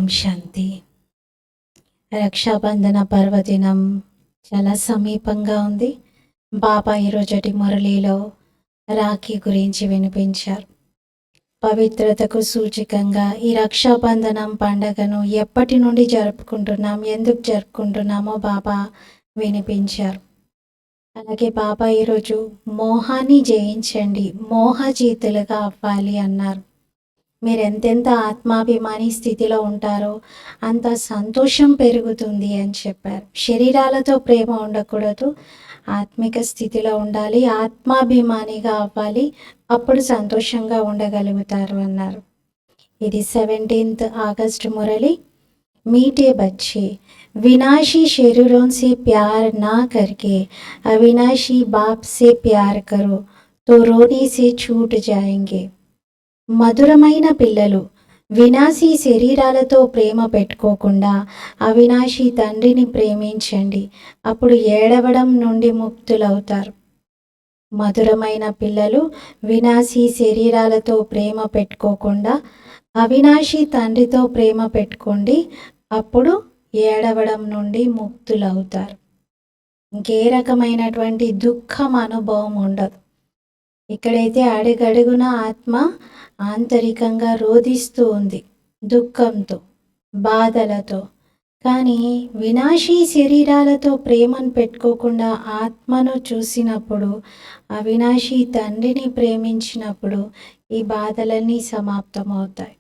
ఓం శాంతి. రక్షాబంధన పర్వదినం చాలా సమీపంగా ఉంది. బాబా ఈరోజటి మురళీలో రాఖీ గురించి వినిపించారు. పవిత్రతకు సూచికంగా ఈ రక్షాబంధనం పండగను ఎప్పటి నుండి జరుపుకుంటున్నాం, ఎందుకు జరుపుకుంటున్నామో బాబా వినిపించారు. అలాగే బాబా ఈరోజు మోహాన్ని జయించండి, మోహజీతులుగా అవ్వాలి అన్నారు. మీరు ఎంతెంత ఆత్మాభిమాని స్థితిలో ఉంటారో అంత సంతోషం పెరుగుతుంది అని చెప్పారు. శరీరాలతో ప్రేమ ఉండకూడదు, ఆత్మిక స్థితిలో ఉండాలి, ఆత్మాభిమానిగా అవ్వాలి, అప్పుడు సంతోషంగా ఉండగలుగుతారు అన్నారు. ఇది 17 ఆగస్టు మురళి. मीठे बच्चे, विनाशी शरीरों से प्यार ना करके अविनाशी बाप से प्यार करो तो रोने से छूट जाएंगे. మధురమైన పిల్లలు, వినాశీ శరీరాలతో ప్రేమ పెట్టుకోకుండా అవినాశీ తండ్రిని ప్రేమించండి, అప్పుడు ఏడవడం నుండి ముక్తులవుతారు. మధురమైన పిల్లలు, వినాశీ శరీరాలతో ప్రేమ పెట్టుకోకుండా అవినాశీ తండ్రితో ప్రేమ పెట్టుకోండి, అప్పుడు ఏడవడం నుండి ముక్తులవుతారు. ఇంకే రకమైనటువంటి దుఃఖం అనుభవం ఉండదు. ఇక్కడైతే అడుగడుగున ఆత్మ ఆంతరికంగా రోధిస్తూ ఉంది దుఃఖంతో, బాధలతో. కానీ వినాశీ శరీరాలతో ప్రేమను పెట్టుకోకుండా ఆత్మను చూసినప్పుడు, అవినాశీ తండ్రిని ప్రేమించినప్పుడు ఈ బాధలన్నీ సమాప్తమవుతాయి.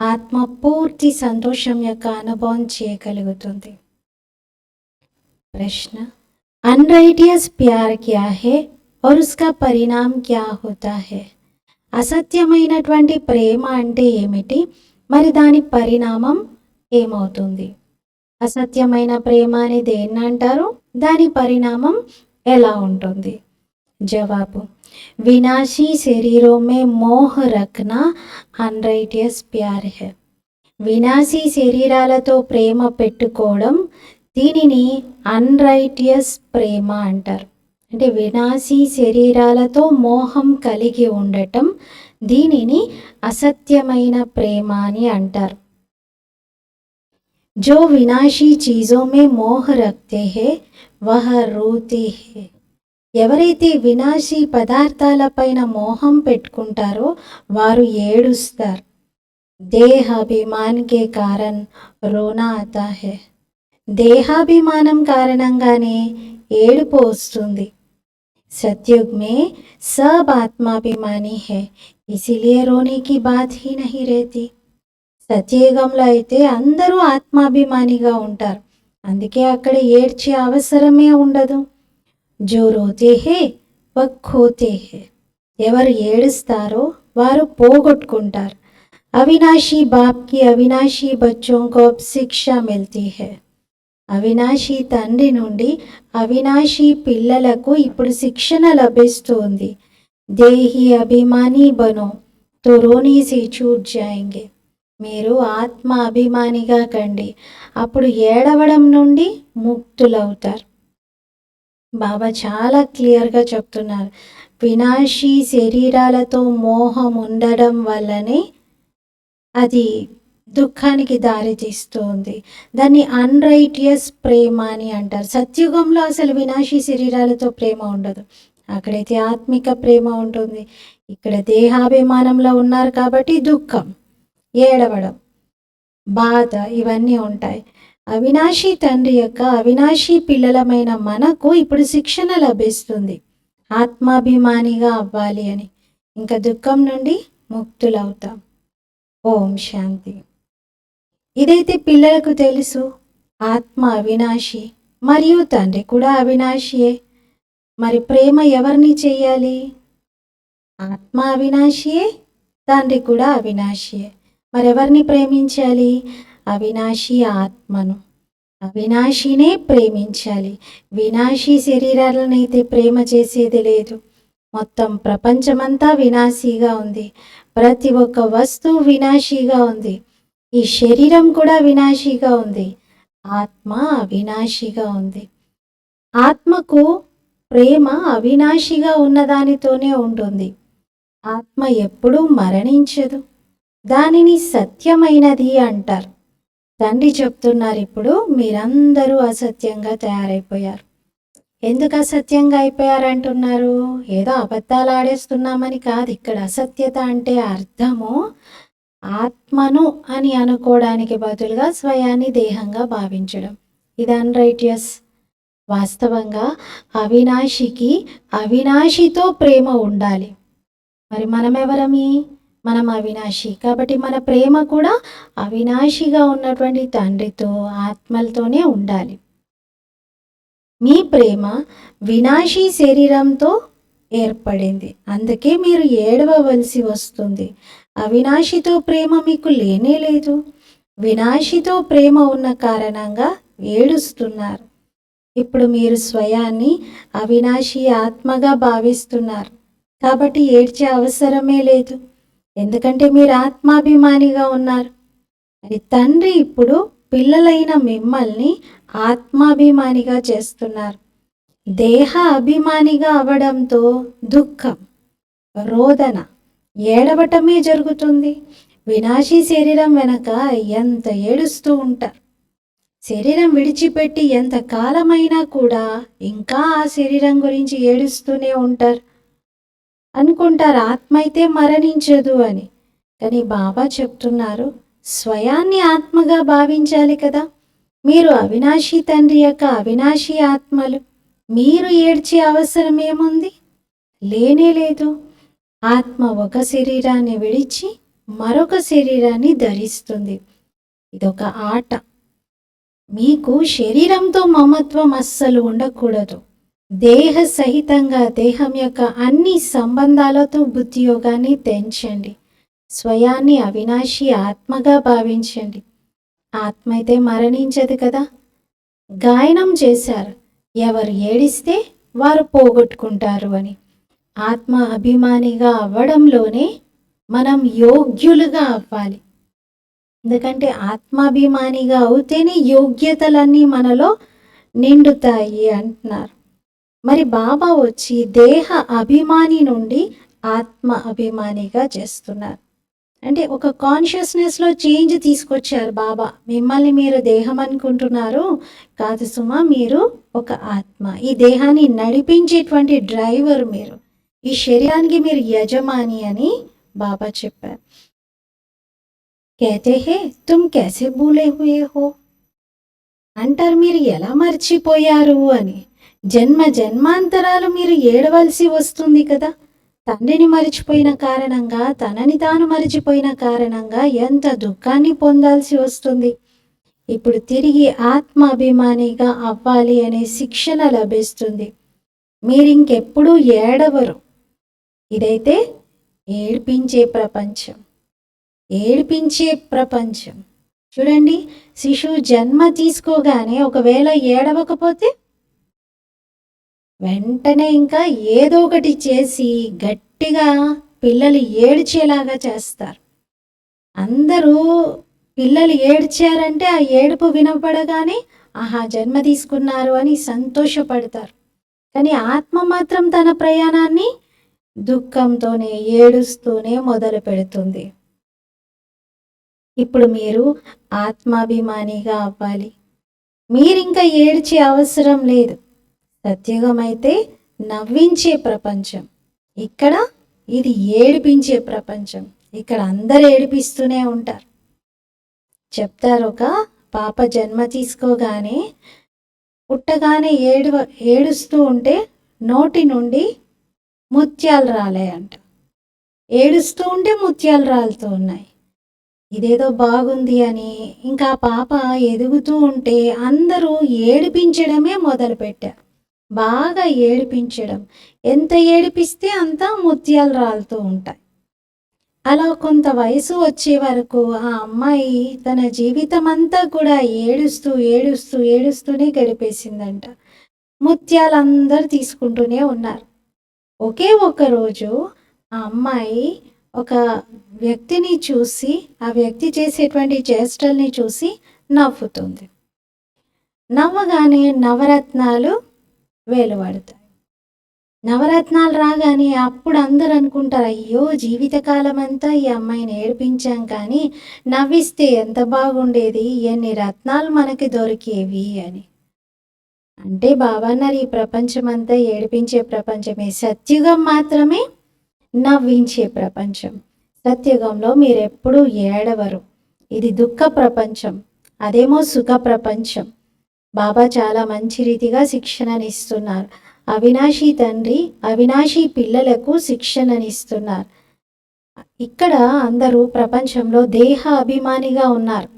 ఆత్మ పూర్తి సంతోషం యొక్క అనుభవం చేయగలుగుతుంది. ప్రశ్న, అన్రైటియస్ ప్యార్ క్యా హే और उसका परिणाम क्या होता है? అసత్యమైనటువంటి ప్రేమ అంటే ఏమిటి, మరి దాని పరిణామం ఏమవుతుంది? అసత్యమైన ప్రేమ అని దేన్ని అంటారు, దాని పరిణామం ఎలా ఉంటుంది? జవాబు, వినాశీ శరీరం మే మోహ రఖనా అన్రైటియస్ ప్యార్ హై. వినాశీ శరీరాలతో ప్రేమ పెట్టుకోవడం, దీనిని అన్రైటియస్ ప్రేమ అంటారు. అంటే వినాశీ శరీరాలతో మోహం కలిగి ఉండటం, దీనిని అసత్యమైన ప్రేమ అని అంటారు. जो विनाशी चीज़ों में मोह रखते हैं वह रोते हैं. ఎవరైతే వినాశీ పదార్థాలపైన మోహం పెట్టుకుంటారో వారు ఏడుస్తారు. దేహాభిమాన్కే కారణ్ రోనా ఆతా హై. దేహాభిమానం కారణంగానే ఏడుపు వస్తుంది. सतयुग में सब आत्माभिमानी है, इसीलिए रोने की बात ही नहीं रहती. సత్యయుగంలో అయితే అందరూ ఆత్మాభిమానిగా ఉంటారు, అందుకే అక్కడ ఏడ్చే అవసరమే ఉండదు. జో రోతే హే వ ఖోతే హే. ఎవరు ఏడుస్తారో వారు పోగొట్టుకుంటారు. అవినాశీ బాప్కి అవినాశీ బచ్చోं को अब शिक्षा मिलती है. అవినాశీ తండ్రి నుండి అవినాశీ పిల్లలకు ఇప్పుడు శిక్షణ లభిస్తుంది. దేహి అభిమాని బనో తో రోనీ సే छूट जाएंगे. మీరు ఆత్మ అభిమానిగా కండి, అప్పుడు ఏడవడం నుండి ముక్తులవుతారు. బాబా చాలా క్లియర్గా చెప్తున్నారు, వినాశీ శరీరాలతో మోహం ఉండడం వల్లనే అది దుఃఖానికి దారి తీస్తుంది. దాన్ని అన్రైటియస్ ప్రేమ అని అంటారు. సత్యుగంలో అసలు వినాశీ శరీరాలతో ప్రేమ ఉండదు, అక్కడైతే ఆత్మిక ప్రేమ ఉంటుంది. ఇక్కడ దేహాభిమానంలో ఉన్నారు కాబట్టి దుఃఖం, ఏడవడం, బాధ ఇవన్నీ ఉంటాయి. అవినాశీ తండ్రి యొక్క అవినాశీ పిల్లలమైన మనకు ఇప్పుడు శిక్షణ లభిస్తుంది, ఆత్మాభిమానిగా అవ్వాలి అని. ఇంకా దుఃఖం నుండి ముక్తులవుతాం. ఓం శాంతి. ఇదైతే పిల్లలకు తెలుసు, ఆత్మ అవినాశి మరియు తండ్రి కూడా అవినాశియే. మరి ప్రేమ ఎవరిని చెయ్యాలి? ఆత్మ అవినాశియే, తండ్రి కూడా అవినాశియే. మరి ఎవరిని ప్రేమించాలి? అవినాశి ఆత్మను, అవినాశినే ప్రేమించాలి. వినాశీ శరీరాలనైతే ప్రేమ చేసేది లేదు. మొత్తం ప్రపంచమంతా వినాశీగా ఉంది, ప్రతి ఒక్క వస్తువు వినాశీగా ఉంది, ఈ శరీరం కూడా వినాశీగా ఉంది, ఆత్మ అవినాశిగా ఉంది. ఆత్మకు ప్రేమ అవినాశిగా ఉన్నదానితోనే ఉంటుంది. ఆత్మ ఎప్పుడూ మరణించదు, దానిని సత్యమైనది అంటారు. తండ్రి చెప్తున్నారు, ఇప్పుడు మీరందరూ అసత్యంగా తయారైపోయారు. ఎందుకు అసత్యంగా అయిపోయారంటున్నారు? ఏదో అబద్ధాలు ఆడేస్తున్నామని కాదు. ఇక్కడ అసత్యత అంటే అర్థము ఆత్మను అని అనుకోవడానికి బదులుగా స్వయాన్ని దేహంగా భావించడం. ఇది అన్రైటియస్. వాస్తవంగా అవినాశికి అవినాశితో ప్రేమ ఉండాలి. మరి మనమెవరమి? మనం అవినాశి. కాబట్టి మన ప్రేమ కూడా అవినాశిగా ఉన్నటువంటి తండ్రితో, ఆత్మలతోనే ఉండాలి. మీ ప్రేమ వినాశీ శరీరంతో ఏర్పడింది. అందుకే మీరు ఏడవవలసి వస్తుంది. అవినాశితో ప్రేమ మీకు లేనే లేదు. వినాశితో ప్రేమ ఉన్న కారణంగా ఏడుస్తున్నారు. ఇప్పుడు మీరు స్వయాన్ని అవినాశి ఆత్మగా భావిస్తున్నారు. కాబట్టి ఏడ్చే అవసరమే లేదు. ఎందుకంటే మీరు ఆత్మాభిమానిగా ఉన్నారు. మరి తండ్రి ఇప్పుడు పిల్లలైన మిమ్మల్ని ఆత్మాభిమానిగా చేస్తున్నారు. దేహ అభిమానిగా అవడంతో దుఃఖం, రోదన, ఏడవటమే జరుగుతుంది. వినాశీ శరీరం వెనక ఎంత ఏడుస్తూ ఉంటారు. శరీరం విడిచిపెట్టి ఎంత కాలమైనా కూడా ఇంకా ఆ శరీరం గురించి ఏడుస్తూనే ఉంటారు. అనుకుంటారు ఆత్మ అయితే మరణించదు అని. కానీ బాబా చెప్తున్నారు, స్వయాన్ని ఆత్మగా భావించాలి కదా. మీరు అవినాశి తండ్రి యొక్క అవినాశి ఆత్మలు. మీరు ఏడ్చే అవసరం ఏముంది? లేనే లేదు. ఆత్మ ఒక శరీరాన్ని విడిచి మరొక శరీరాన్ని ధరిస్తుంది. ఇదొక ఆట. మీకు శరీరంతో మమత్వం అస్సలు ఉండకూడదు. దేహ సహితంగా దేహం యొక్క అన్ని సంబంధాలతో బుద్ధియోగాన్ని తెంచండి. స్వయాన్ని అవినాశి ఆత్మగా భావించండి. ఆత్మ అయితే మరణించదు కదా. గాయనం చేశారు, ఎవరు ఏడిస్తే వారు పోగొట్టుకుంటారు అని. ఆత్మ అభిమానిగా అవ్వడంలోనే మనం యోగ్యులుగా అవ్వాలి. ఎందుకంటే ఆత్మాభిమానిగా అవుతేనే యోగ్యతలన్నీ మనలో నిండుతాయి అంటున్నారు. మరి బాబా వచ్చి దేహ అభిమాని నుండి ఆత్మ అభిమానిగా చేస్తున్నారు. అంటే ఒక కాన్షియస్నెస్లో చేంజ్ తీసుకొచ్చారు బాబా. మిమ్మల్ని మీరు దేహం అనుకుంటున్నారు, కాదు సుమా, మీరు ఒక ఆత్మ. ఈ దేహాన్ని నడిపించేటువంటి డ్రైవర్ మీరు. ఈ శరీరానికి మీరు యజమాని అని బాబా చెప్పారు. कहते हैं तुम कैसे भूले हुए हो అంటారు, మీరు ఎలా మర్చిపోయారు అని. జన్మ జన్మాంతరాలు మీరు ఏడవలసి వస్తుంది కదా. తండ్రిని మరిచిపోయిన కారణంగా, తనని తాను మరిచిపోయిన కారణంగా ఎంత దుఃఖాన్ని పొందాల్సి వస్తుంది. ఇప్పుడు తిరిగి ఆత్మాభిమానిగా అవ్వాలి అనే శిక్షణ లభిస్తుంది. మీరింకెప్పుడూ ఏడవరు. ఇదైతే ఏడ్పించే ప్రపంచం. ఏడిపించే ప్రపంచం. చూడండి, శిశువు జన్మ తీసుకోగానే ఒకవేళ ఏడవకపోతే వెంటనే ఇంకా ఏదో ఒకటి చేసి గట్టిగా పిల్లలు ఏడ్చేలాగా చేస్తారు. అందరూ పిల్లలు ఏడ్చారంటే ఆ ఏడుపు వినపడగానే ఆహా జన్మ తీసుకున్నారు అని సంతోషపడతారు. కానీ ఆత్మ మాత్రం తన ప్రయాణాన్ని దుఃఖంతోనే ఏడుస్తూనే మొదలు పెడుతుంది. ఇప్పుడు మీరు ఆత్మాభిమానిగా అవ్వాలి. మీరింకా ఏడ్చే అవసరం లేదు. సత్యుగం అయితే నవ్వించే ప్రపంచం. ఇక్కడ ఇది ఏడిపించే ప్రపంచం. ఇక్కడ అందరు ఏడిపిస్తూనే ఉంటారు. చెప్తారు, ఒక పాప జన్మ తీసుకోగానే పుట్టగానే ఏడుస్తూ ఉంటే నోటి నుండి ముత్యాలు రాలేయంట. ఏడుస్తూ ఉంటే ముత్యాలు రాలుతూ ఉన్నాయి. ఇదేదో బాగుంది అని ఇంకా పాప ఎదుగుతూ ఉంటే అందరూ ఏడిపించడమే మొదలుపెట్టారు. బాగా ఏడిపించడం. ఎంత ఏడిపిస్తే అంత ముత్యాలు రాలుతూ ఉంటాయి. అలా కొంత వయసు వచ్చే వరకు ఆ అమ్మాయి తన జీవితం అంతా కూడా ఏడుస్తూ ఏడుస్తూ ఏడుస్తూనే గడిపేసిందంట. ముత్యాలు అందరు తీసుకుంటూనే ఉన్నారు. ఒకే ఒక రోజు ఆ అమ్మాయి ఒక వ్యక్తిని చూసి, ఆ వ్యక్తి చేసేటువంటి చేష్టల్ని చూసి నవ్వుతుంది. నవ్వగానే నవరత్నాలు వేలువడతాయి. నవరత్నాలు రాగానే అప్పుడు అందరూ అనుకుంటారు, అయ్యో జీవితకాలం అంతా ఈ అమ్మాయిని ఏడిపించాం కానీ నవ్విస్తే ఎంత బాగుండేది, ఎన్ని రత్నాలు మనకి దొరికేవి అని. అంటే బాబా అన్నారు, ఈ ప్రపంచం అంతా ఏడిపించే ప్రపంచమే, సత్యుగం మాత్రమే నవ్వించే ప్రపంచం. సత్యుగంలో మీరెప్పుడూ ఏడవరు, ఇది దుఃఖ ప్రపంచం, అదేమో సుఖ ప్రపంచం. బాబా చాలా మంచి రీతిగా శిక్షణనిస్తున్నారు. అవినాశి తండ్రి అవినాశి పిల్లలకు శిక్షణనిస్తున్నారు. ఇక్కడ అందరూ ప్రపంచంలో దేహ అభిమానిగా ఉన్నారు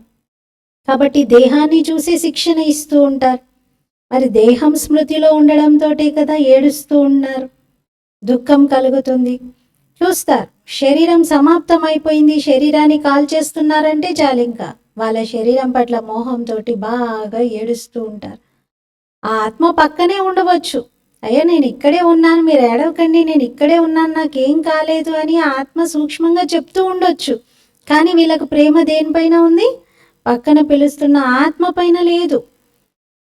కాబట్టి దేహాన్ని చూసి శిక్షణ ఇస్తూ ఉంటారు. మరి దేహం స్మృతిలో ఉండడంతోటే కదా ఏడుస్తూ ఉన్నారు, దుఃఖం కలుగుతుంది. చూస్తారు శరీరం సమాప్తమైపోయింది, శరీరాన్ని కాల్చేస్తున్నారంటే చాలు, ఇంకా వాళ్ళ శరీరం పట్ల మోహంతో బాగా ఏడుస్తూ ఉంటారు. ఆ ఆత్మ పక్కనే ఉండవచ్చు, అయ్యో నేను ఇక్కడే ఉన్నాను, మీరు ఏడవకండి, నేను ఇక్కడే ఉన్నాను, నాకేం కాలేదు అని ఆత్మ సూక్ష్మంగా చెప్తూ ఉండొచ్చు. కానీ వీళ్ళకు ప్రేమ దేనిపైన ఉంది? పక్కన పిలుస్తున్న ఆత్మ పైన లేదు.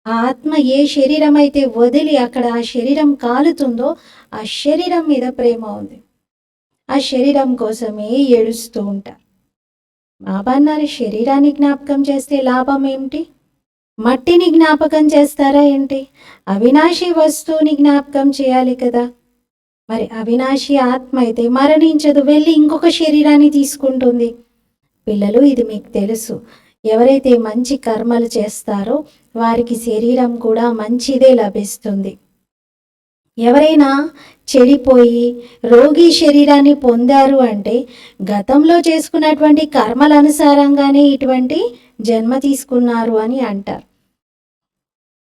ఆ ఆత్మ ఏ శరీరం అయితే వదిలి అక్కడ ఆ శరీరం కాలుతుందో ఆ శరీరం మీద ప్రేమ ఉంది. ఆ శరీరం కోసమే ఏడుస్తూ ఉంటారు. బాబా అన్నారు, శరీరాన్ని జ్ఞాపకం చేస్తే లాభం ఏమిటి? మట్టిని జ్ఞాపకం చేస్తారా ఏంటి? అవినాశి వస్తువుని జ్ఞాపకం చేయాలి కదా. మరి అవినాశి ఆత్మ అయితే మరణించదు, వెళ్ళి ఇంకొక శరీరాన్ని తీసుకుంటుంది. పిల్లలు, ఇది మీకు తెలుసు, ఎవరైతే మంచి కర్మలు చేస్తారో వారికి శరీరం కూడా మంచిదే లభిస్తుంది. ఎవరైనా చెడిపోయి రోగి శరీరాన్ని పొందారు అంటే గతంలో చేసుకున్నటువంటి కర్మల అనుసారంగానే ఇటువంటి జన్మ తీసుకున్నారు అని అంటారు.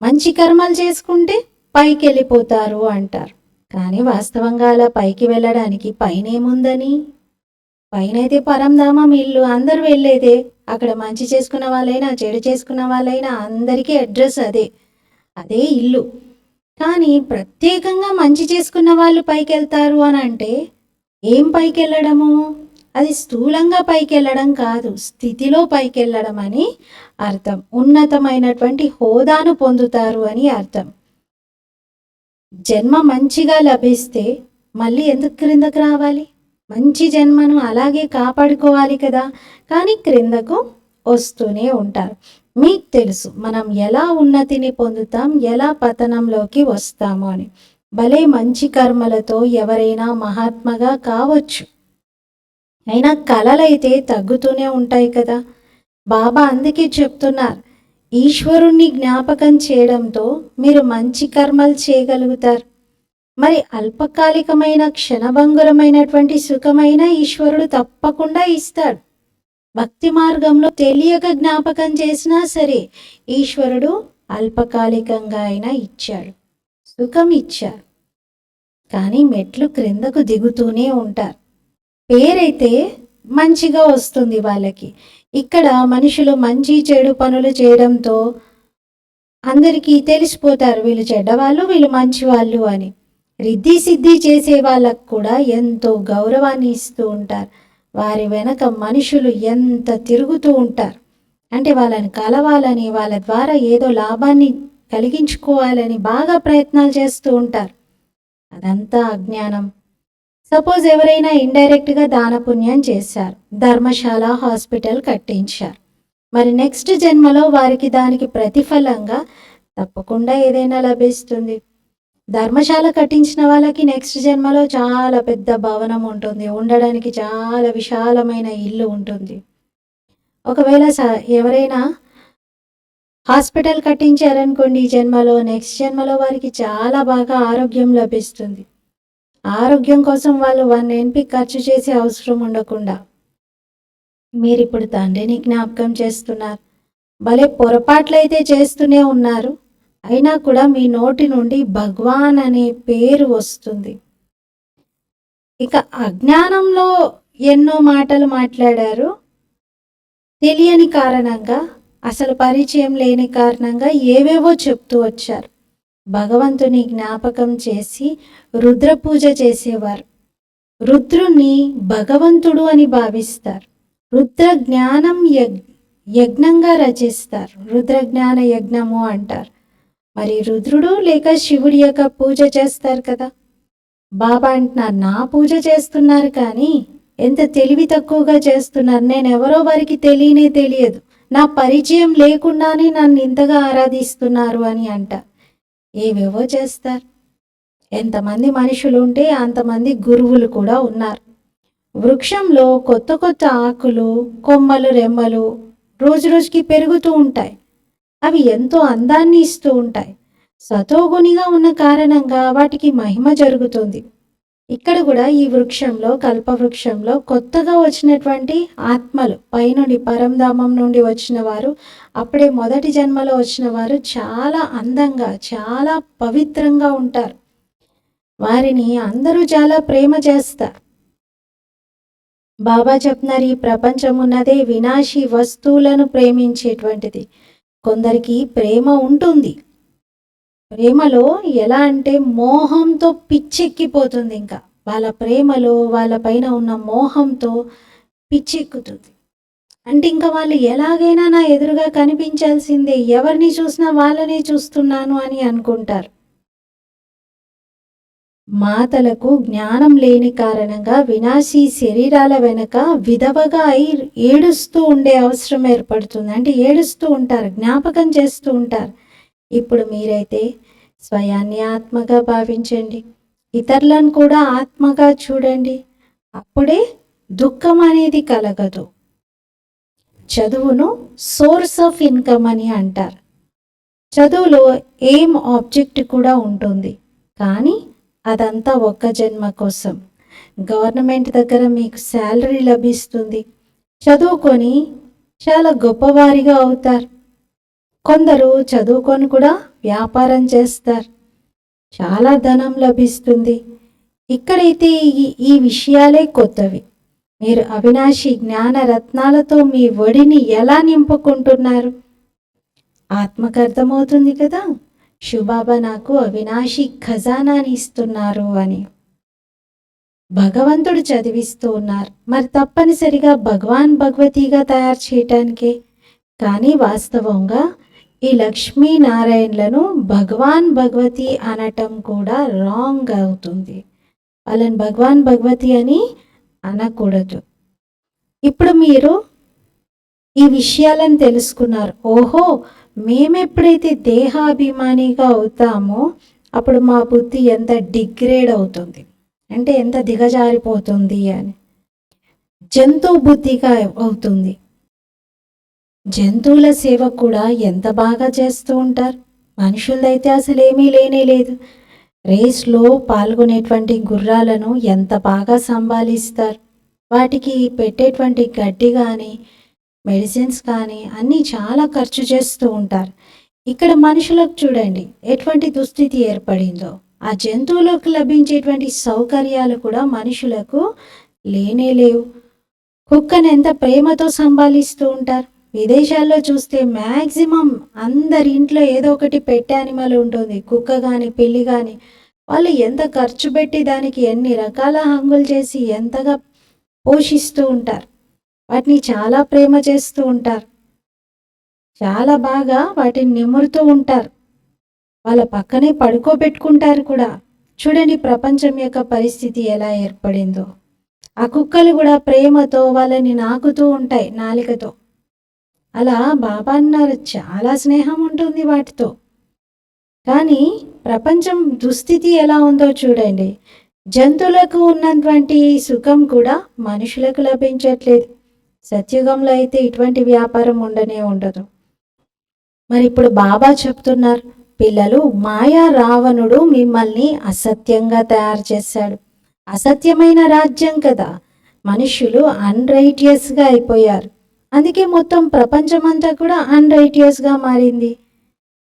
మంచి కర్మలు చేసుకుంటే పైకి వెళ్ళిపోతారు అంటారు. కానీ వాస్తవంగా అలా పైకి వెళ్ళడానికి పైనేముందని? పైనైతే పరంధామం ఇల్లు, అందరూ వెళ్ళేదే. అక్కడ మంచి చేసుకున్న వాళ్ళైనా చెడు చేసుకున్న వాళ్ళైనా అందరికీ అడ్రస్ అదే ఇల్లు. కానీ ప్రత్యేకంగా మంచి చేసుకున్న వాళ్ళు పైకి వెళ్తారు అని అంటే ఏం పైకి వెళ్ళడము? అది స్థూలంగా పైకి వెళ్ళడం కాదు, స్థితిలో పైకి వెళ్ళడం అని అర్థం. ఉన్నతమైనటువంటి హోదాను పొందుతారు అని అర్థం. జన్మ మంచిగా లభిస్తే మళ్ళీ ఎందుకు క్రిందకు రావాలి? మంచి జన్మను అలాగే కాపాడుకోవాలి కదా. కానీ క్రిందకు వస్తూనే ఉంటారు. మీకు తెలుసు మనం ఎలా ఉన్నతిని పొందుతాం, ఎలా పతనంలోకి వస్తాము అని. భలే మంచి కర్మలతో ఎవరైనా మహాత్మగా కావచ్చు, అయినా కలలైతే తగ్గుతూనే ఉంటాయి కదా. బాబా అందుకే చెప్తున్నారు, ఈశ్వరుణ్ణి జ్ఞాపకం చేయడంతో మీరు మంచి కర్మలు చేయగలుగుతారు. మరి అల్పకాలికమైన క్షణభంగురమైనటువంటి సుఖమైన ఈశ్వరుడు తప్పకుండా ఇస్తాడు. భక్తి మార్గంలో తెలియక జ్ఞాపకం చేసినా సరే ఈశ్వరుడు అల్పకాలికంగా అయినా ఇచ్చాడు, సుఖం ఇచ్చాడు. కానీ మెట్లు క్రిందకు దిగుతూనే ఉంటారు. పేరైతే మంచిగా వస్తుంది వాళ్ళకి. ఇక్కడ మనుషులు మంచి చెడు పనులు చేయడంతో అందరికీ తెలిసిపోతారు, వీళ్ళు చెడ్డవాళ్ళు, వీళ్ళు మంచివాళ్ళు అని. రిద్ధి సిద్ధి చేసే వాళ్ళకు కూడా ఎంతో గౌరవాన్ని ఇస్తూ ఉంటారు. వారి వెనక మనుషులు ఎంత తిరుగుతూ ఉంటారు అంటే వాళ్ళని కలవాలని, వాళ్ళ ద్వారా ఏదో లాభాన్ని కలిగించుకోవాలని బాగా ప్రయత్నాలు చేస్తూ ఉంటారు. అదంతా అజ్ఞానం. సపోజ్ ఎవరైనా ఇండైరెక్ట్గా దానపుణ్యం చేశారు, ధర్మశాల హాస్పిటల్ కట్టించారు. మరి నెక్స్ట్ జన్మలో వారికి దానికి ప్రతిఫలంగా తప్పకుండా ఏదైనా లభిస్తుంది. ధర్మశాల కట్టించిన వాళ్ళకి నెక్స్ట్ జన్మలో చాలా పెద్ద భవనం ఉంటుంది, ఉండడానికి చాలా విశాలమైన ఇల్లు ఉంటుంది. ఒకవేళ ఎవరైనా హాస్పిటల్ కట్టించారనుకోండి ఈ జన్మలో, నెక్స్ట్ జన్మలో వారికి చాలా బాగా ఆరోగ్యం లభిస్తుంది. ఆరోగ్యం కోసం వాళ్ళు 1 NP ఖర్చు చేసే అవసరం ఉండకుండా మీరు ఇప్పుడు తండ్రిని జ్ఞాపకం చేస్తున్నారు. భలే పొరపాట్లయితే చేస్తూనే ఉన్నారు, అయినా కూడా మీ నోటి నుండి భగవాన్ అనే పేరు వస్తుంది. ఇక అజ్ఞానంలో ఎన్నో మాటలు మాట్లాడారు, తెలియని కారణంగా, అసలు పరిచయం లేని కారణంగా ఏవేవో చెప్తూ వచ్చారు. భగవంతుని జ్ఞాపకం చేసి రుద్ర పూజ చేసేవారు. రుద్రుణ్ణి భగవంతుడు అని భావిస్తారు. రుద్ర జ్ఞానం యజ్ఞంగా రచిస్తారు, రుద్ర జ్ఞాన యజ్ఞము అంటారు. మరి రుద్రుడు లేక శివుడి యొక్క పూజ చేస్తారు కదా. బాబా అంటున్నారు, నా పూజ చేస్తున్నారు కానీ ఎంత తెలివి తక్కువగా చేస్తున్నారు. నేనెవరో వారికి తెలియదు. నా పరిచయం లేకుండానే నన్ను ఇంతగా ఆరాధిస్తున్నారు అని అంట. ఏవేవో చేస్తారు. ఎంతమంది మనుషులు ఉంటే అంతమంది గురువులు కూడా ఉన్నారు. వృక్షంలో కొత్త కొత్త ఆకులు, కొమ్మలు, రెమ్మలు రోజుకి పెరుగుతూ ఉంటాయి. అవి ఎంతో అందాన్ని ఇస్తూ ఉంటాయి. సతోగుణిగా ఉన్న కారణంగా వాటికి మహిమ జరుగుతుంది. ఇక్కడ కూడా ఈ వృక్షంలో, కల్పవృక్షంలో కొత్తగా వచ్చినటువంటి ఆత్మలు, పైనుండి పరంధామం నుండి వచ్చిన వారు, అప్పుడే మొదటి జన్మలో వచ్చిన వారు చాలా అందంగా, చాలా పవిత్రంగా ఉంటారు. వారిని అందరూ చాలా ప్రేమ చేస్తారు. బాబా చెప్తున్నారు, ఈ ప్రపంచం ఉన్నదే వినాశీ వస్తువులను ప్రేమించేటువంటిది. కొందరికి ప్రేమ ఉంటుంది. ప్రేమలో ఎలా అంటే మోహంతో పిచ్చెక్కిపోతుంది. ఇంకా వాళ్ళ ప్రేమలో వాళ్ళ పైన ఉన్న మోహంతో పిచ్చెక్కుతుంది. అంటే ఇంకా వాళ్ళు ఎలాగైనా నా ఎదురుగా కనిపించాల్సిందే, ఎవరిని చూసినా వాళ్ళనే చూస్తున్నాను అని అనుకుంటారు. మాతలకు జ్ఞానం లేని కారణంగా వినాశీ శరీరాల వెనక విధవగా అయి ఏడుస్తూ ఉండే అవసరం ఏర్పడుతుంది. అంటే ఏడుస్తూ ఉంటారు, జ్ఞాపకం చేస్తూ ఉంటారు. ఇప్పుడు మీరైతే స్వయాన్ని ఆత్మగా భావించండి, ఇతరులను కూడా ఆత్మగా చూడండి. అప్పుడే దుఃఖం అనేది కలగదు. చదువును సోర్స్ ఆఫ్ ఇన్కమ్ అని అంటారు. చదువులో ఏం ఆబ్జెక్ట్ కూడా ఉంటుంది, కానీ అదంతా ఒక్క జన్మ కోసం. గవర్నమెంట్ దగ్గర మీకు శాలరీ లభిస్తుంది, చదువుకొని చాలా గొప్పవారిగా అవుతారు. కొందరు చదువుకొని కూడా వ్యాపారం చేస్తారు, చాలా ధనం లభిస్తుంది. ఇక్కడైతే ఈ విషయాలే కొత్తవి. మీరు అవినాశి జ్ఞాన రత్నాలతో మీ ఒడిని ఎలా నింపుకుంటున్నారు? ఆత్మకు అర్థమవుతుంది కదా, శివబాబా నాకు అవినాశి ఖజానాని ఇస్తున్నారు అని. భగవంతుడు చదివిస్తూ ఉన్నారు, మరి తప్పనిసరిగా భగవాన్ భగవతిగా తయారు చేయటానికే. కానీ వాస్తవంగా ఈ లక్ష్మీనారాయణలను భగవాన్ భగవతి అనటం కూడా రాంగ్ అవుతుంది. వాళ్ళని భగవాన్ భగవతి అని అనకూడదు. ఇప్పుడు మీరు ఈ విషయాలను తెలుసుకున్నారు. ఓహో, మేమెప్పుడైతే దేహాభిమానిగా అవుతామో అప్పుడు మా బుద్ధి ఎంత డిగ్రేడ్ అవుతుంది, అంటే ఎంత దిగజారిపోతుంది అని. జంతు బుద్ధిగా అవుతుంది. జంతువుల సేవ కూడా ఎంత బాగా చేస్తూ ఉంటారు. మనుషులదైతే అసలు ఏమీ లేనే లేదు. రేస్లో పాల్గొనేటువంటి గుర్రాలను ఎంత బాగా సంభాలిస్తారు. వాటికి పెట్టేటువంటి గడ్డి కానీ, మెడిసిన్స్ కానీ అన్నీ చాలా ఖర్చు చేస్తూ ఉంటారు. ఇక్కడ మనుషులకు చూడండి ఎటువంటి దుస్థితి ఏర్పడిందో. ఆ జంతువులకు లభించేటువంటి సౌకర్యాలు కూడా మనుషులకు లేనే లేవు. కుక్కను ఎంత ప్రేమతో సంభాలిస్తూ ఉంటారు. విదేశాల్లో చూస్తే మ్యాక్సిమం అందరి ఇంట్లో ఏదో ఒకటి పెట్ యానిమల్ ఉంటుంది, కుక్క కానీ పిల్లి కానీ. వాళ్ళు ఎంత ఖర్చు పెట్టి దానికి ఎన్ని రకాల హంగులు చేసి ఎంతగా పోషిస్తూ ఉంటారు. వాటిని చాలా ప్రేమ చేస్తూ ఉంటారు, చాలా బాగా వాటిని నిమురుతూ ఉంటారు, వాళ్ళ పక్కనే పడుకోబెట్టుకుంటారు కూడా. చూడండి ప్రపంచం యొక్క పరిస్థితి ఎలా ఏర్పడిందో. ఆ కుక్కలు కూడా ప్రేమతో వాళ్ళని నాకుతూ ఉంటాయి నాలికతో. అలా బాబా అన్నారు, చాలా స్నేహం ఉంటుంది వాటితో. కానీ ప్రపంచం దుస్థితి ఎలా ఉందో చూడండి. జంతువులకు ఉన్నటువంటి సుఖం కూడా మనుషులకు లభించట్లేదు. సత్యుగంలో అయితే ఇటువంటి వ్యాపారం ఉండనే ఉండదు. మరి ఇప్పుడు బాబా చెప్తున్నారు, పిల్లలు, మాయా రావణుడు మిమ్మల్ని అసత్యంగా తయారు చేశాడు. అసత్యమైన రాజ్యం కదా, మనుషులు అన్రైటియస్గా అయిపోయారు. అందుకే మొత్తం ప్రపంచమంతా కూడా అన్రైటియస్గా మారింది.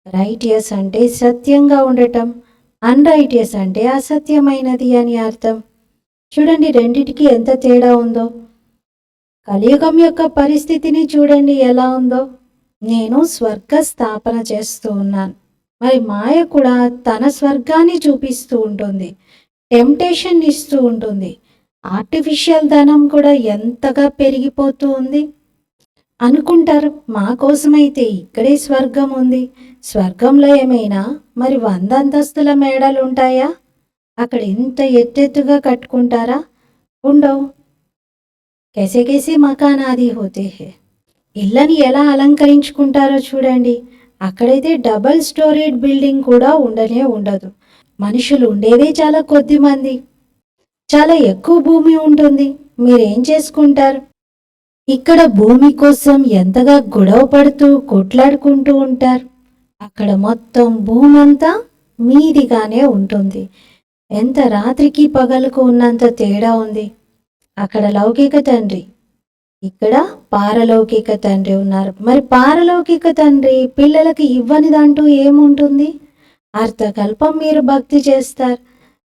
రైటియస్ అంటే సత్యంగా ఉండటం, అన్రైటియస్ అంటే అసత్యమైనది అని అర్థం. చూడండి రెండిటికి ఎంత తేడా ఉందో. కలియుగం యొక్క పరిస్థితిని చూడండి ఎలా ఉందో. నేను స్వర్గ స్థాపన చేస్తూ ఉన్నాను, మరి మాయ కూడా తన స్వర్గాన్ని చూపిస్తూ ఉంటుంది, టెంప్టేషన్ ఇస్తూ ఉంటుంది. ఆర్టిఫిషియల్ ధనం కూడా ఎంతగా పెరిగిపోతూ ఉంది. అనుకుంటారు మా కోసమైతే ఇక్కడే స్వర్గం ఉంది, స్వర్గంలో ఏమైనా మరి 100 అంతస్తుల మేడలు ఉంటాయా? అక్కడ ఇంత ఎత్తెత్తుగా కట్టుకుంటారా? ఉండవు. कैसे कैसे మకాన్ ఆది హోతే హై. ఇళ్ళని ఎలా అలంకరించుకుంటారో చూడండి. అక్కడైతే డబల్ స్టోరీడ్ బిల్డింగ్ కూడా ఉండనే ఉండదు. మనుషులు ఉండేదే చాలా కొద్ది మంది. చాలా ఎక్కువ భూమి ఉంటుంది. మీరేం చేసుకుంటారు? ఇక్కడ భూమి కోసం ఎంతగా గొడవ పడుతూ కొట్లాడుకుంటూ ఉంటారు. అక్కడ మొత్తం భూమంతా మీదిగానే ఉంటుంది. ఎంత రాత్రికి పగలుకు ఉన్నంత తేడా ఉంది. అక్కడ లౌకిక తండ్రి, ఇక్కడ పారలౌకిక తండ్రి ఉన్నారు. మరి పారలౌకిక తండ్రి పిల్లలకి ఇవ్వనిదంటూ ఏముంటుంది? అర్థకల్పం మీరు భక్తి చేస్తారు,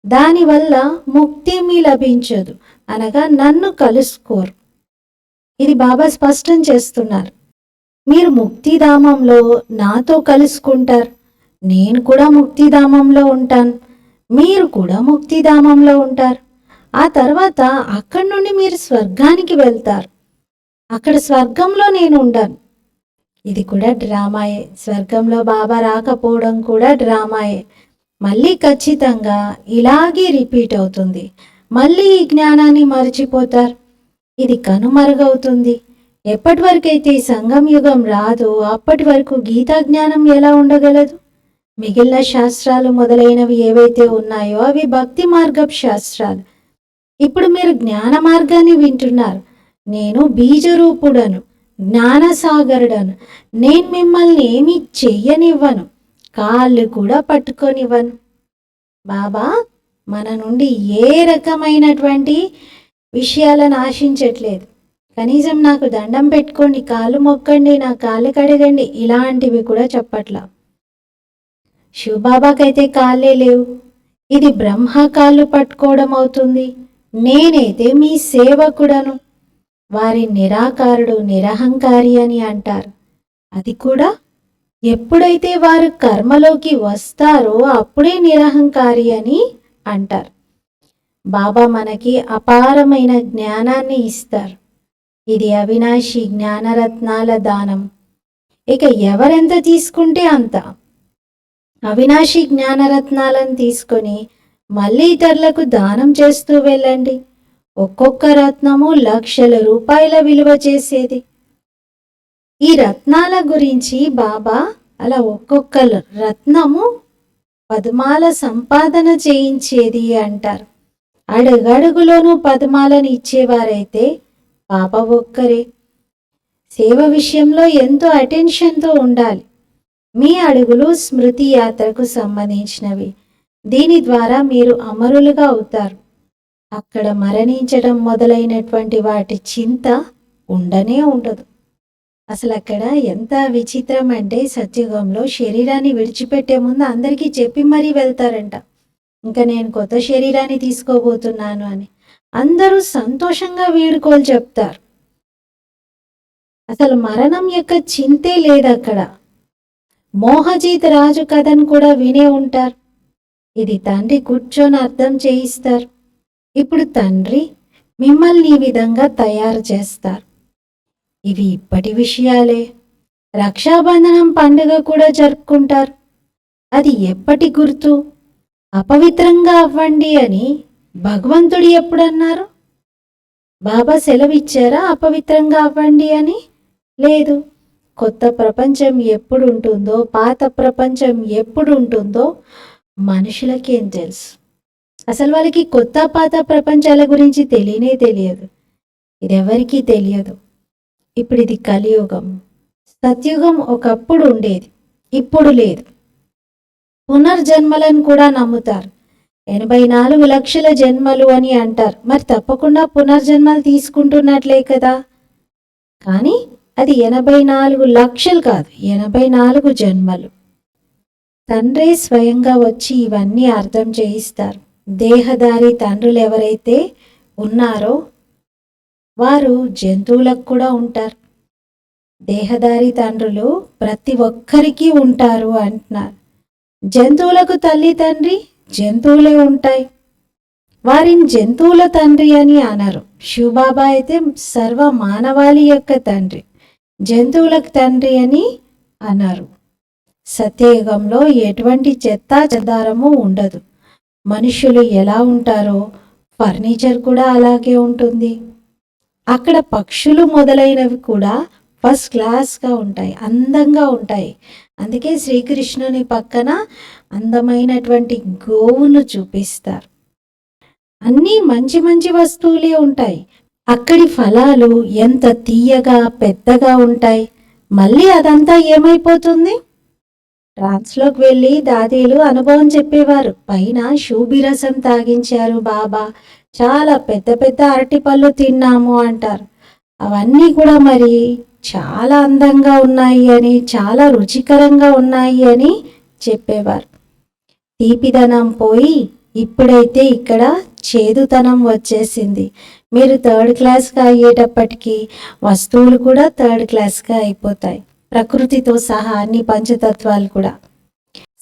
దానివల్ల ముక్తి మీ లభించదు, అనగా నన్ను కలుసుకోరు. ఇది బాబా స్పష్టం చేస్తున్నారు. మీరు ముక్తిధామంలో నాతో కలుసుకుంటారు, నేను కూడా ముక్తిధామంలో ఉంటాను, మీరు కూడా ముక్తిధామంలో ఉంటారు. ఆ తర్వాత అక్కడి నుండి మీరు స్వర్గానికి వెళ్తారు. అక్కడ స్వర్గంలో నేను ఉండను. ఇది కూడా డ్రామాయే. స్వర్గంలో బాబా రాకపోవడం కూడా డ్రామాయే. మళ్ళీ ఖచ్చితంగా ఇలాగే రిపీట్ అవుతుంది. మళ్ళీ ఈ జ్ఞానాన్ని మర్చిపోతారు. ఇది కనుమరుగవుతుంది. ఎప్పటి వరకైతే సంగం యుగం రాదో అప్పటి వరకు గీతా జ్ఞానం ఎలా ఉండగలదు? మిగిలిన శాస్త్రాలు మొదలైనవి ఏవైతే ఉన్నాయో అవి భక్తి మార్గపు శాస్త్రాలు. ఇప్పుడు మీరు జ్ఞాన మార్గాన్ని వింటున్నారు. నేను బీజరూపుడను, జ్ఞానసాగరుడను. నేను మిమ్మల్ని ఏమీ చెయ్యనివ్వను, కాళ్ళు కూడా పట్టుకొనివ్వను. బాబా మన నుండి ఏ రకమైనటువంటి విషయాలను ఆశించట్లేదు. కనీసం నాకు దండం పెట్టుకోండి, కాళ్ళు మొక్కండి, నా కాళ్ళు కడగండి, ఇలాంటివి కూడా చెప్పట్లా. శివబాబాకైతే కాళ్ళే లేవు. ఇది బ్రహ్మ కాళ్ళు పట్టుకోవడం అవుతుంది. నేనైతే మీ సేవకుడను. వారి నిరాకారుడు, నిరహంకారి అని అంటారు. అది కూడా ఎప్పుడైతే వారు కర్మలోకి వస్తారో అప్పుడే నిరహంకారి అని అంటారు. బాబా మనకి అపారమైన జ్ఞానాన్ని ఇస్తారు. ఇది అవినాశి జ్ఞానరత్నాల దానం. ఇక ఎవరెంత తీసుకుంటే అంత. అవినాశి జ్ఞానరత్నాలను తీసుకొని మళ్ళీ ఇతరులకు దానం చేస్తూ వెళ్ళండి. ఒక్కొక్క రత్నము లక్షల రూపాయల విలువ చేసేది. ఈ రత్నాల గురించి బాబా అలా ఒక్కొక్క రత్నము పద్మాల సంపాదన చేయించేది అంటారు. అడుగడుగులోనూ పద్మాలను ఇచ్చేవారైతే బాబా ఒక్కరే. సేవ విషయంలో ఎంతో అటెన్షన్తో ఉండాలి. మీ అడుగులు స్మృతి యాత్రకు సంబంధించినవి. దీని ద్వారా మీరు అమరులుగా అవుతారు. అక్కడ మరణించడం మొదలైనటువంటి వాటి చింత ఉండనే ఉండదు. అసలు అక్కడ ఎంత విచిత్రం అంటే సత్యుగంలో శరీరాన్ని విడిచిపెట్టే ముందు అందరికీ చెప్పి మరీ వెళ్తారంట, ఇంకా నేను కొత్త శరీరాన్ని తీసుకోబోతున్నాను అని. అందరూ సంతోషంగా వీడుకోలు చెప్తారు. అసలు మరణం యొక్క చింతే లేదు అక్కడ. మోహజీత్ రాజు కథను కూడా వినే ఉంటారు. ఇది తండ్రి కూర్చొని అర్థం చేయిస్తారు. ఇప్పుడు తండ్రి మిమ్మల్ని ఈ విధంగా తయారు చేస్తారు. ఇవి ఇప్పటి విషయాలే. రక్షాబంధనం పండుగ కూడా జరుపుకుంటారు. అది ఎప్పటి గుర్తు? అపవిత్రంగా అవ్వండి అని భగవంతుడు ఎప్పుడన్నారు? బాబా సెలవిచ్చారా అపవిత్రంగా అవ్వండి అని? లేదు. కొత్త ప్రపంచం ఎప్పుడు ఉంటుందో, పాత ప్రపంచం ఎప్పుడు ఉంటుందో మనుషులకేం తెలుసు? అసలు వాళ్ళకి కొత్త పాత ప్రపంచాల గురించి తెలియనే తెలియదు. ఇది ఎవరికీ తెలియదు. ఇప్పుడు ఇది కలియుగం. సత్యుగం ఒకప్పుడు ఉండేది, ఇప్పుడు లేదు. పునర్జన్మలను కూడా నమ్ముతారు. 84 లక్షల జన్మలు అని అంటారు. మరి తప్పకుండా పునర్జన్మలు తీసుకుంటున్నట్లే కదా. కానీ అది 84 లక్షలు కాదు, 84 జన్మలు. తండ్రే స్వయంగా వచ్చి ఇవన్నీ అర్థం చేయిస్తారు. దేహదారి తండ్రులు ఎవరైతే ఉన్నారో వారు జంతువులకు కూడా ఉంటారు. దేహదారి తండ్రులు ప్రతి ఒక్కరికి ఉంటారు అంటున్నారు. జంతువులకు తల్లి తండ్రి జంతువులే ఉంటాయి. వారిని జంతువుల తండ్రి అని అనరు. శివబాబా అయితే సర్వ మానవాళి యొక్క తండ్రి, జంతువులకు తండ్రి అని అన్నారు. సత్యయుగంలో ఎటువంటి చెత్తా చెదారము ఉండదు. మనుషులు ఎలా ఉంటారో ఫర్నిచర్ కూడా అలాగే ఉంటుంది. అక్కడ పక్షులు మొదలైనవి కూడా ఫస్ట్ క్లాస్గా ఉంటాయి, అందంగా ఉంటాయి. అందుకే శ్రీకృష్ణుని పక్కన అందమైనటువంటి గోవును చూపిస్తారు. అన్నీ మంచి మంచి వస్తువులే ఉంటాయి. అక్కడి ఫలాలు ఎంత తీయగా పెద్దగా ఉంటాయి. మళ్ళీ అదంతా ఏమైపోతుంది? ట్రాన్స్లోకి వెళ్ళి దాదీలు అనుభవం చెప్పేవారు. పైన శూభిరసం తాగించారు బాబా, చాలా పెద్ద పెద్ద అరటిపళ్ళు తిన్నాము అంటారు. అవన్నీ కూడా మరి చాలా అందంగా ఉన్నాయి అని, చాలా రుచికరంగా ఉన్నాయి అని చెప్పేవారు. తీపిదనం పోయి ఇప్పుడైతే ఇక్కడ చేదుతనం వచ్చేసింది. మీరు థర్డ్ క్లాస్గా అయ్యేటప్పటికీ వస్తువులు కూడా థర్డ్ క్లాస్గా అయిపోతాయి, ప్రకృతితో సహా అన్ని పంచతత్వాలు కూడా.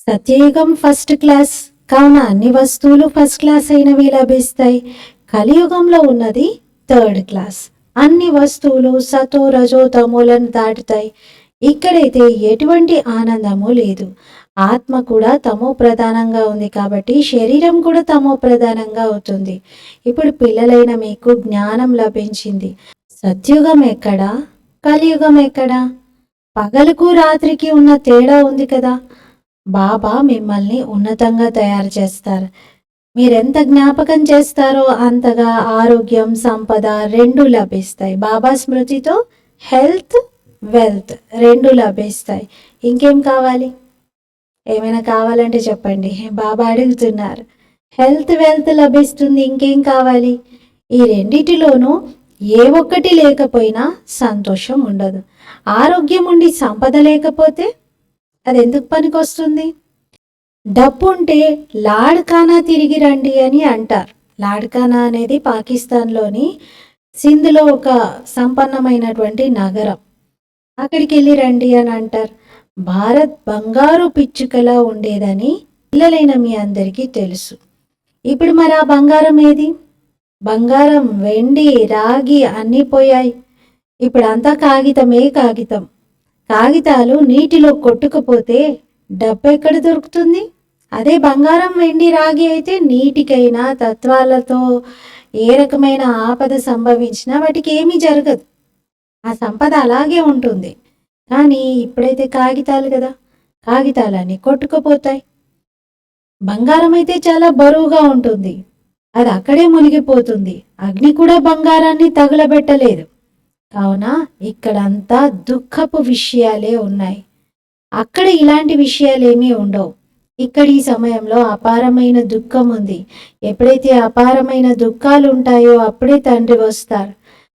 సత్యయుగం ఫస్ట్ క్లాస్ కావున అన్ని వస్తువులు ఫస్ట్ క్లాస్ అయినవి లభిస్తాయి. కలియుగంలో ఉన్నది థర్డ్ క్లాస్. అన్ని వస్తువులు సతో రజో తమోలను దాటుతాయి. ఇక్కడైతే ఎటువంటి ఆనందము లేదు. ఆత్మ కూడా తమో ప్రధానంగా ఉంది కాబట్టి శరీరం కూడా తమో ప్రధానంగా అవుతుంది. ఇప్పుడు పిల్లలైన మీకు జ్ఞానం లభించింది. సత్యుగం ఎక్కడా, కలియుగం ఎక్కడా? పగలుకు రాత్రికి ఉన్న తేడా ఉంది కదా. బాబా మిమ్మల్ని ఉన్నతంగా తయారు చేస్తారు. మీరెంత జ్ఞాపకం చేస్తారో అంతగా ఆరోగ్యం, సంపద రెండు లభిస్తాయి. బాబా స్మృతితో హెల్త్, వెల్త్ రెండు లభిస్తాయి. ఇంకేం కావాలి? ఏమైనా కావాలంటే చెప్పండి, బాబా అడుగుతున్నారు. హెల్త్, వెల్త్ లభిస్తుంది, ఇంకేం కావాలి? ఈ రెండిటిలోనూ ఏ ఒక్కటి లేకపోయినా సంతోషం ఉండదు. ఆరోగ్యం ఉండి సంపద లేకపోతే అది ఎందుకు పనికొస్తుంది? డబ్బు ఉంటే లాడ్కానా తిరిగి రండి అని అంటారు. లాడ్కానా అనేది పాకిస్తాన్లోని సింధ్లో ఒక సంపన్నమైనటువంటి నగరం. అక్కడికి వెళ్ళి రండి అని అంటారు. భారత్ బంగారు పిచ్చుకలా ఉండేదని పిల్లలైన మీ అందరికీ తెలుసు. ఇప్పుడు మరి ఆ బంగారం ఏది? బంగారం, వెండి, రాగి అన్నీ పోయాయి. ఇప్పుడు అంతా కాగితమే కాగితం. కాగితాలు నీటిలో కొట్టుకుపోతే డబ్బు ఎక్కడ దొరుకుతుంది? అదే బంగారం, వెండి, రాగి అయితే నీటికైనా తత్వాలతో ఏ రకమైన ఆపద సంభవించినా వాటికి ఏమీ జరగదు. ఆ సంపద అలాగే ఉంటుంది. కానీ ఇప్పుడైతే కాగితాలు కదా, కాగితాలన్నీ కొట్టుకుపోతాయి. బంగారం అయితే చాలా బరువుగా ఉంటుంది, అది అక్కడే మునిగిపోతుంది. అగ్ని కూడా బంగారాన్ని తగులబెట్టలేదు. కావున ఇక్కడంతా దుఃఖపు విషయాలే ఉన్నాయి. అక్కడ ఇలాంటి విషయాలేమీ ఉండవు. ఇక్కడ ఈ సమయంలో అపారమైన దుఃఖం ఉంది. ఎప్పుడైతే అపారమైన దుఃఖాలు ఉంటాయో అప్పుడే తండ్రి వస్తారు.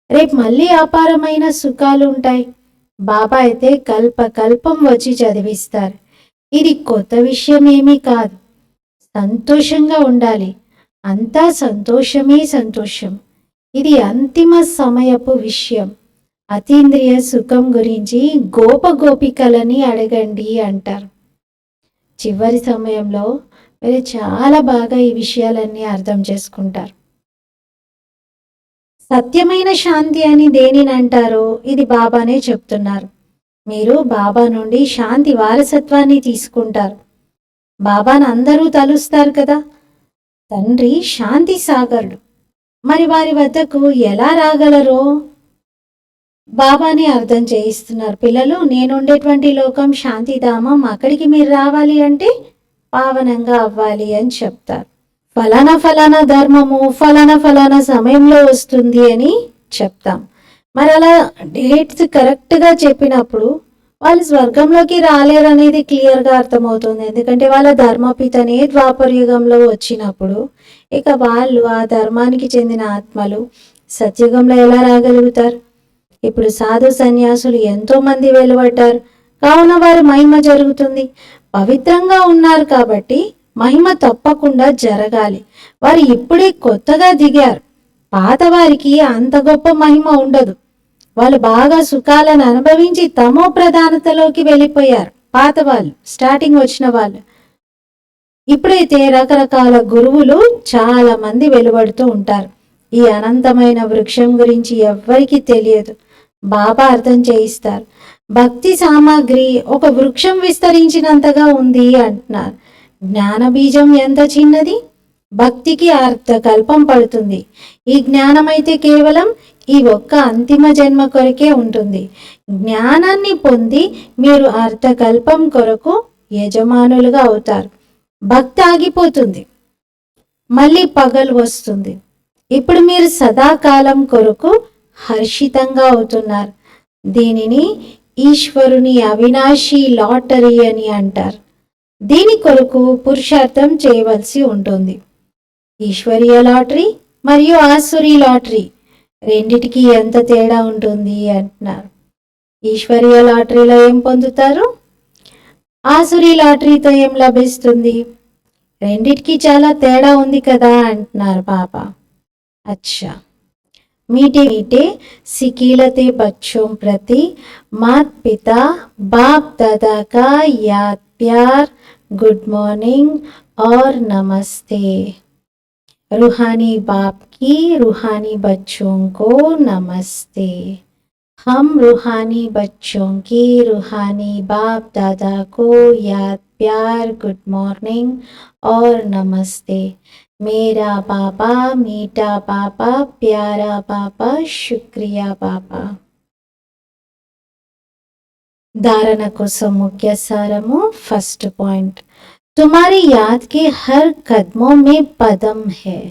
రేపు మళ్ళీ అపారమైన సుఖాలు ఉంటాయి. బాబా అయితే కల్పం వచ్చి చదివిస్తారు. ఇది కొత్త విషయం ఏమీ కాదు. సంతోషంగా ఉండాలి. అంతా సంతోషమే సంతోషం. ఇది అంతిమ సమయపు విషయం. అతీంద్రియ సుఖం గురించి గోపికలని అడగండి అంటారు. చివరి సమయంలో మీరు చాలా బాగా ఈ విషయాలన్నీ అర్థం చేసుకుంటారు. సత్యమైన శాంతి అని దేనిని అంటారో ఇది బాబానే చెప్తున్నారు. మీరు బాబా నుండి శాంతి వారసత్వాన్ని తీసుకుంటారు. బాబాను అందరూ తలుస్తారు కదా. తండ్రి శాంతి సాగరుడు. మరి వారి వద్దకు ఎలా రాగలరో బాబాని అర్థం చేయిస్తున్నారు. పిల్లలు, నేనుండేటువంటి లోకం శాంతిధామం, అక్కడికి మీరు రావాలి అంటే పావనంగా అవ్వాలి అని చెప్తారు. ఫలానా ఫలానా ధర్మము ఫలానా సమయంలో వస్తుంది అని చెప్తాం. మరి అలా డేట్స్ కరెక్ట్గా చెప్పినప్పుడు వాళ్ళు స్వర్గంలోకి రాలేరు అనేది క్లియర్గా అర్థమవుతుంది. ఎందుకంటే వాళ్ళ ధర్మపితనే ద్వాపర యుగంలో వచ్చినప్పుడు ఇక వాళ్ళు ఆ ధర్మానికి చెందిన ఆత్మలు సత్యుగంలో ఎలా రాగలుగుతారు? ఇప్పుడు సాధు సన్యాసులు ఎంతో మంది వెలువడ్డారు. కావున వారి మహిమ జరుగుతుంది. పవిత్రంగా ఉన్నారు కాబట్టి మహిమ తప్పకుండా జరగాలి. వారు ఇప్పుడే కొత్తగా దిగారు. పాత వారికి అంత గొప్ప మహిమ ఉండదు. వాళ్ళు బాగా సుఖాలను అనుభవించి తమో ప్రధానతలోకి వెళ్ళిపోయారు. పాత వాళ్ళు, స్టార్టింగ్ వచ్చిన వాళ్ళు. ఇప్పుడైతే రకరకాల గురువులు చాలా మంది వెలువడుతూ ఉంటారు. ఈ అనంతమైన వృక్షం గురించి ఎవ్వరికీ తెలియదు. బాబా అర్థం చేయిస్తారు. భక్తి సామాగ్రి ఒక వృక్షం విస్తరించినంతగా ఉంది అంటున్నారు. జ్ఞాన బీజం ఎంత చిన్నది, భక్తికి అర్థకల్పం పడుతుంది. ఈ జ్ఞానం అయితే కేవలం ఈ ఒక్క అంతిమ జన్మ కొరకే ఉంటుంది. జ్ఞానాన్ని పొంది మీరు అర్థకల్పం కొరకు యజమానులుగా అవుతారు. భక్తి ఆగిపోతుంది, మళ్ళీ పగలు వస్తుంది. ఇప్పుడు మీరు సదాకాలం కొరకు హర్షితంగా అవుతున్నారు. దీనిని ఈశ్వరుని అవినాశి లాటరీ అని అంటారు. దీని కొరకు పురుషార్థం చేయవలసి ఉంటుంది. ఈశ్వరీయ లాటరీ మరియు ఆసురీ లాటరీ రెండిటికి ఎంత తేడా ఉంటుంది అంటున్నారు. ఈశ్వరీయ లాటరీలో ఏం పొందుతారు, ఆసురీ లాటరీతో ఏం లభిస్తుంది? రెండిటికి చాలా తేడా ఉంది కదా అంటున్నారు బాబా. अच्छा, मीठे मीठे सिकीलते बच्चों प्रति माता पिता बाप दादा का याद प्यार, गुड मॉर्निंग और नमस्ते। रूहानी बाप की रूहानी बच्चों को नमस्ते। हम रूहानी बच्चों की रूहानी बाप दादा को याद प्यार, गुड मॉर्निंग और नमस्ते। मेरा पापा मीठा पापा प्यारा पापा शुक्रिया पापा। धारण కోసం मुख्य सारमु फर्स्ट पॉइंट, तुम्हारी याद के हर कदमों में पदम है।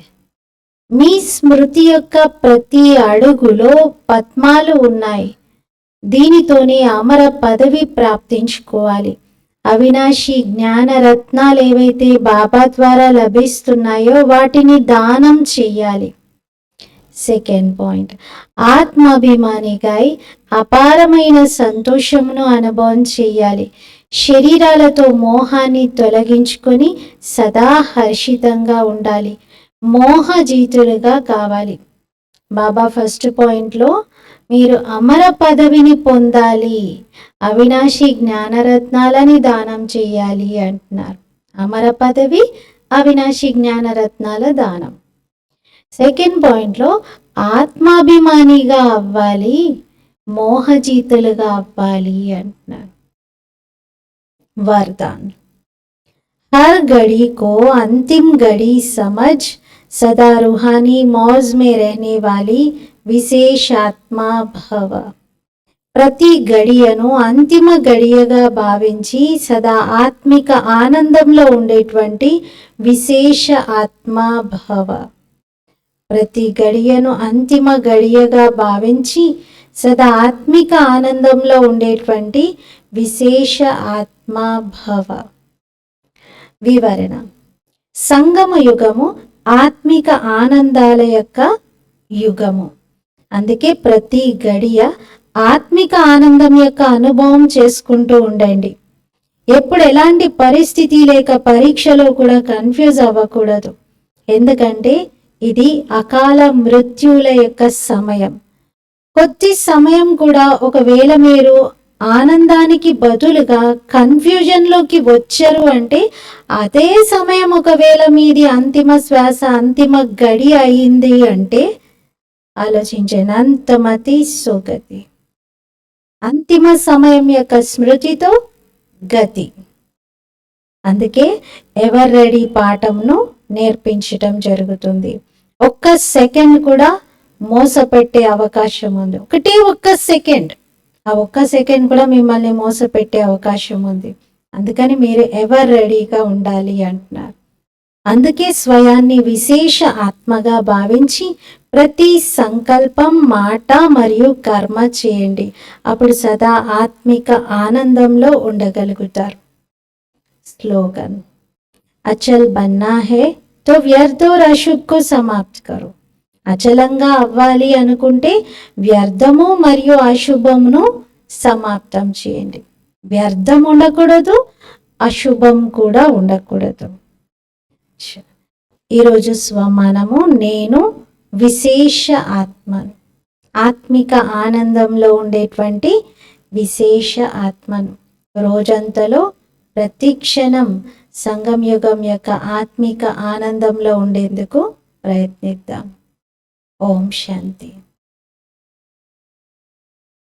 మీ స్మృతి యొక్క ప్రతి అడుగులో పద్మాలు ఉన్నాయి. దీనితోనే అమర పదవి ప్రాప్తించుకోవాలి. అవినాశి జ్ఞాన రత్నాలు ఏవైతే బాబా ద్వారా లభిస్తున్నాయో వాటిని దానం చెయ్యాలి. సెకండ్ పాయింట్, ఆత్మాభిమానిగా అపారమైన సంతోషమును అనుభవం చెయ్యాలి. శరీరాలతో మోహాన్ని తొలగించుకొని సదా హర్షితంగా ఉండాలి. మోహజీతులుగా కావాలి. బాబా ఫస్ట్ పాయింట్లో మీరు అమర పదవిని పొందాలి, అవినాశి జ్ఞానరత్నాలని దానం చేయాలి అంటున్నారు. అమర పదవి, అవినాశి జ్ఞానరత్నాల దానం. సెకండ్ పాయింట్లో ఆత్మాభిమానిగా అవ్వాలి, మోహజీతులుగా అవ్వాలి అంటున్నారు. వరదాన్, हर घड़ी को अंतिम घड़ी समझ सदा रूहानी मौज में रहने वाली विशेष आत्मा भव। ప్రతి గడియను అంతిమ గడియగా భావించి సదా ఆత్మిక ఆనందంలో ఉండేటువంటి విశేష ఆత్మా భవ. ప్రతి గడియను అంతిమ గడియగా భావించి సదా ఆత్మిక ఆనందంలో ఉండేటువంటి విశేష ఆత్మా భవ. వివరణ, సంగమ యుగము ఆత్మిక ఆనందాల యొక్క యుగము. అందుకే ప్రతి గడియ ఆత్మిక ఆనందం యొక్క అనుభవం చేసుకుంటూ ఉండండి. ఎప్పుడు ఎలాంటి పరిస్థితి లేక పరీక్షలో కూడా కన్ఫ్యూజ్ అవ్వకూడదు. ఎందుకంటే ఇది అకాల మృత్యువుల యొక్క సమయం. కొద్ది సమయం కూడా ఒకవేళ మీరు ఆనందానికి బదులుగా కన్ఫ్యూజన్లోకి వచ్చారు అంటే అదే సమయం ఒకవేళ మీది అంతిమ శ్వాస అంతిమ గడి అయింది అంటే ఆలోచించనంతమతి సుగతి. అంతిమ సమయం యొక్క స్మృతితో గతి. అందుకే ఎవర్ రెడీ పాఠంను నేర్పించటం జరుగుతుంది. ఒక్క సెకండ్ కూడా మోసపెట్టే అవకాశం ఉంది. ఒక్క సెకండ్, ఆ ఒక్క సెకండ్ కూడా మిమ్మల్ని మోసపెట్టే అవకాశం ఉంది. అందుకని మీరు ఎవర్ రెడీగా ఉండాలి అంటున్నారు. అందుకే స్వయాన్ని విశేష ఆత్మగా భావించి ప్రతి సంకల్పం, మాట మరియు కర్మ చేయండి. అప్పుడు సదా ఆత్మిక ఆనందంలో ఉండగలుగుతారు. స్లోగన్, అచల్ బన్నా హే తో వ్యర్థ और अशुभ को समाप्त करो. అచలంగా అవ్వాలి అనుకుంటే వ్యర్థము మరియు అశుభమును సమాప్తం చేయండి. వ్యర్థం ఉండకూడదు, అశుభం కూడా ఉండకూడదు. ఈరోజు స్వమానము, నేను విశేష ఆత్మను, ఆత్మిక ఆనందంలో ఉండేటువంటి విశేష ఆత్మను. రోజంతలో ప్రతి క్షణం సంగం యుగం యొక్క ఆత్మిక ఆనందంలో ఉండేందుకు ప్రయత్నిద్దాం. ఓం శాంతి.